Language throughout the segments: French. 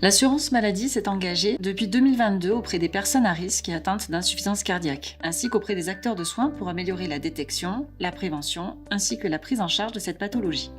L'assurance maladie s'est engagée depuis 2022 auprès des personnes à risque et atteintes d'insuffisance cardiaque, ainsi qu'auprès des acteurs de soins pour améliorer la détection, la prévention, ainsi que la prise en charge de cette pathologie.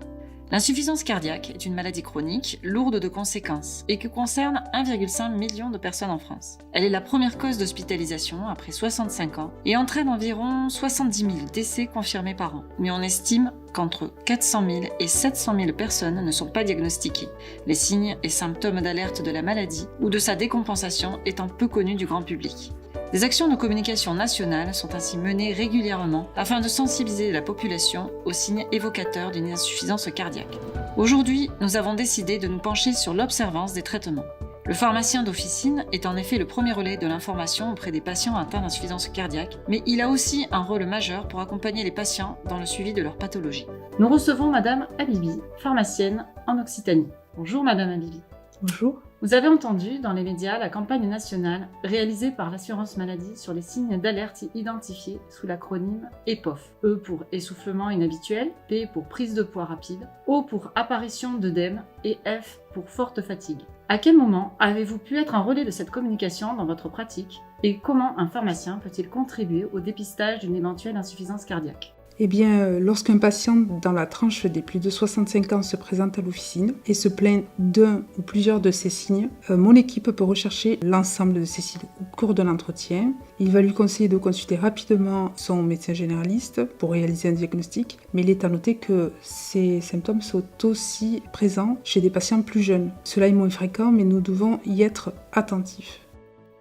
L'insuffisance cardiaque est une maladie chronique, lourde de conséquences, et qui concerne 1,5 million de personnes en France. Elle est la première cause d'hospitalisation après 65 ans et entraîne environ 70 000 décès confirmés par an. Mais on estime qu'entre 400 000 et 700 000 personnes ne sont pas diagnostiquées, les signes et symptômes d'alerte de la maladie ou de sa décompensation étant peu connus du grand public. Des actions de communication nationale sont ainsi menées régulièrement afin de sensibiliser la population aux signes évocateurs d'une insuffisance cardiaque. Aujourd'hui, nous avons décidé de nous pencher sur l'observance des traitements. Le pharmacien d'officine est en effet le premier relais de l'information auprès des patients atteints d'insuffisance cardiaque, mais il a aussi un rôle majeur pour accompagner les patients dans le suivi de leur pathologie. Nous recevons Madame Habibi, pharmacienne en Occitanie. Bonjour Madame Habibi. Bonjour. Vous avez entendu dans les médias la campagne nationale réalisée par l'assurance maladie sur les signes d'alerte identifiés sous l'acronyme EPOF. E pour essoufflement inhabituel, P pour prise de poids rapide, O pour apparition d'œdème et F pour forte fatigue. À quel moment avez-vous pu être un relais de cette communication dans votre pratique et comment un pharmacien peut-il contribuer au dépistage d'une éventuelle insuffisance cardiaque ? Eh bien, lorsqu'un patient dans la tranche des plus de 65 ans se présente à l'officine et se plaint d'un ou plusieurs de ces signes, mon équipe peut rechercher l'ensemble de ces signes au cours de l'entretien. Il va lui conseiller de consulter rapidement son médecin généraliste pour réaliser un diagnostic, mais il est à noter que ces symptômes sont aussi présents chez des patients plus jeunes. Cela est moins fréquent, mais nous devons y être attentifs.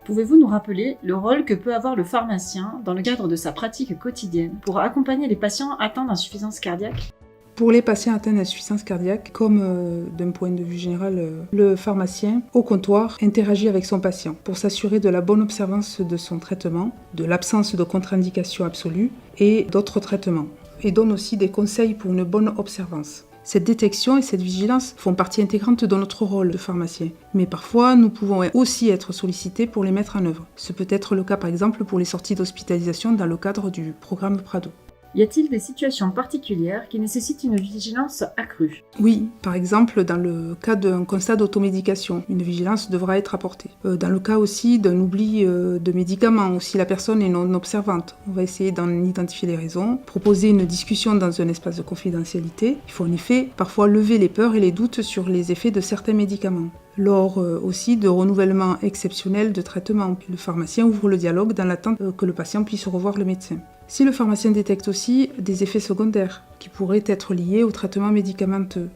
Pouvez-vous nous rappeler le rôle que peut avoir le pharmacien dans le cadre de sa pratique quotidienne pour accompagner les patients atteints d'insuffisance cardiaque ? Pour les patients atteints d'insuffisance cardiaque, comme d'un point de vue général, le pharmacien au comptoir interagit avec son patient pour s'assurer de la bonne observance de son traitement, de l'absence de contre-indication absolue et d'autres traitements, et donne aussi des conseils pour une bonne observance. Cette détection et cette vigilance font partie intégrante de notre rôle de pharmacien. Mais parfois, nous pouvons aussi être sollicités pour les mettre en œuvre. Ce peut être le cas par exemple pour les sorties d'hospitalisation dans le cadre du programme Prado. Y a-t-il des situations particulières qui nécessitent une vigilance accrue ? Oui, par exemple, dans le cas d'un constat d'automédication, une vigilance devra être apportée. Dans le cas aussi d'un oubli de médicaments, ou si la personne est non observante, on va essayer d'en identifier les raisons, proposer une discussion dans un espace de confidentialité. Il faut en effet parfois lever les peurs et les doutes sur les effets de certains médicaments. Lors aussi de renouvellement exceptionnel de traitement, le pharmacien ouvre le dialogue dans l'attente que le patient puisse revoir le médecin. Si le pharmacien détecte aussi des effets secondaires qui pourraient être liés au traitement médicamenteux.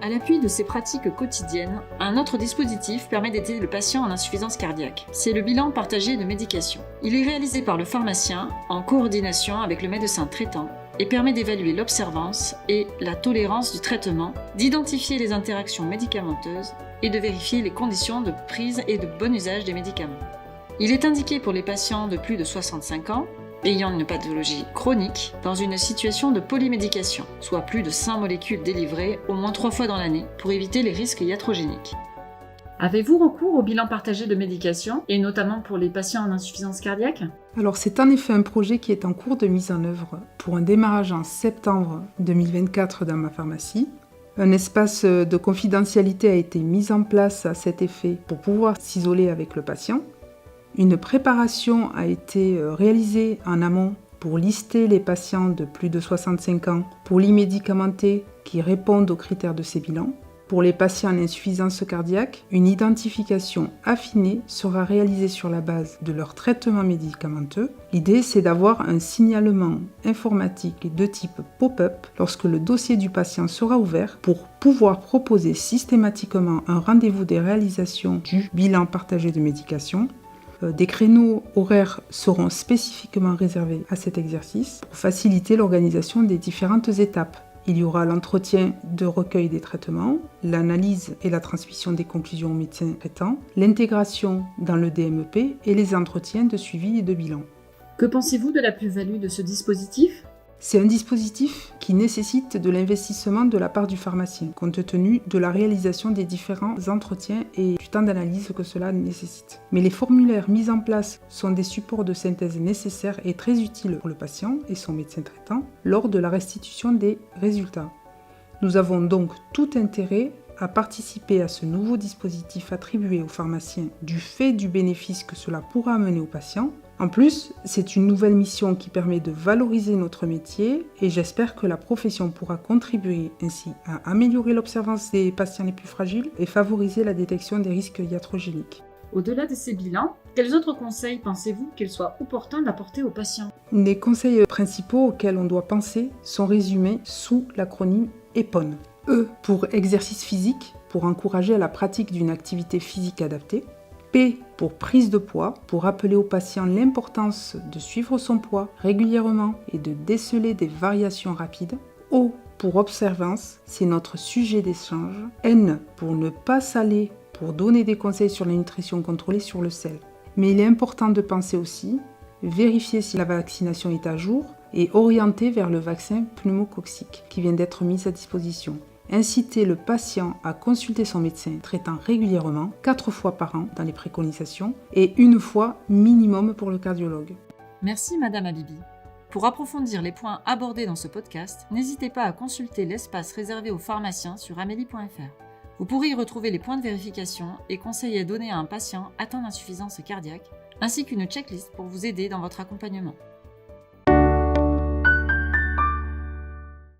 À l'appui de ces pratiques quotidiennes, un autre dispositif permet d'aider le patient en insuffisance cardiaque. C'est le bilan partagé de médication. Il est réalisé par le pharmacien en coordination avec le médecin traitant et permet d'évaluer l'observance et la tolérance du traitement, d'identifier les interactions médicamenteuses et de vérifier les conditions de prise et de bon usage des médicaments. Il est indiqué pour les patients de plus de 65 ans ayant une pathologie chronique dans une situation de polymédication, soit plus de 100 molécules délivrées au moins 3 fois dans l'année pour éviter les risques iatrogéniques. Avez-vous recours au bilan partagé de médication, et notamment pour les patients en insuffisance cardiaque ? Alors c'est en effet un projet qui est en cours de mise en œuvre pour un démarrage en septembre 2024 dans ma pharmacie. Un espace de confidentialité a été mis en place à cet effet pour pouvoir s'isoler avec le patient. Une préparation a été réalisée en amont pour lister les patients de plus de 65 ans polymédicamentés qui répondent aux critères de ces bilans. Pour les patients en insuffisance cardiaque, une identification affinée sera réalisée sur la base de leur traitement médicamenteux. L'idée, c'est d'avoir un signalement informatique de type pop-up lorsque le dossier du patient sera ouvert pour pouvoir proposer systématiquement un rendez-vous des réalisations du bilan partagé de médication. Des créneaux horaires seront spécifiquement réservés à cet exercice pour faciliter l'organisation des différentes étapes. Il y aura l'entretien de recueil des traitements, l'analyse et la transmission des conclusions au médecin traitant, l'intégration dans le DMP et les entretiens de suivi et de bilan. Que pensez-vous de la plus-value de ce dispositif ? C'est un dispositif qui nécessite de l'investissement de la part du pharmacien, compte tenu de la réalisation des différents entretiens et du temps d'analyse que cela nécessite. Mais les formulaires mis en place sont des supports de synthèse nécessaires et très utiles pour le patient et son médecin traitant lors de la restitution des résultats. Nous avons donc tout intérêt à participer à ce nouveau dispositif attribué aux pharmaciens du fait du bénéfice que cela pourra amener aux patients. En plus, c'est une nouvelle mission qui permet de valoriser notre métier et j'espère que la profession pourra contribuer ainsi à améliorer l'observance des patients les plus fragiles et favoriser la détection des risques iatrogéniques. Au-delà de ces bilans, quels autres conseils pensez-vous qu'il soit opportun d'apporter aux patients ? Les conseils principaux auxquels on doit penser sont résumés sous l'acronyme EPON. E pour exercice physique, pour encourager à la pratique d'une activité physique adaptée. P pour prise de poids, pour rappeler aux patients l'importance de suivre son poids régulièrement et de déceler des variations rapides. O pour observance, c'est notre sujet d'échange. N pour ne pas saler, pour donner des conseils sur la nutrition contrôlée sur le sel. Mais il est important de penser aussi, vérifier si la vaccination est à jour et orienter vers le vaccin pneumococcique qui vient d'être mis à disposition. Inciter le patient à consulter son médecin traitant régulièrement, 4 fois par an dans les préconisations et 1 fois minimum pour le cardiologue. Merci Madame Habibi. Pour approfondir les points abordés dans ce podcast, n'hésitez pas à consulter l'espace réservé aux pharmaciens sur amélie.fr. Vous pourrez y retrouver les points de vérification et conseils à donner à un patient atteint d'insuffisance cardiaque, ainsi qu'une checklist pour vous aider dans votre accompagnement.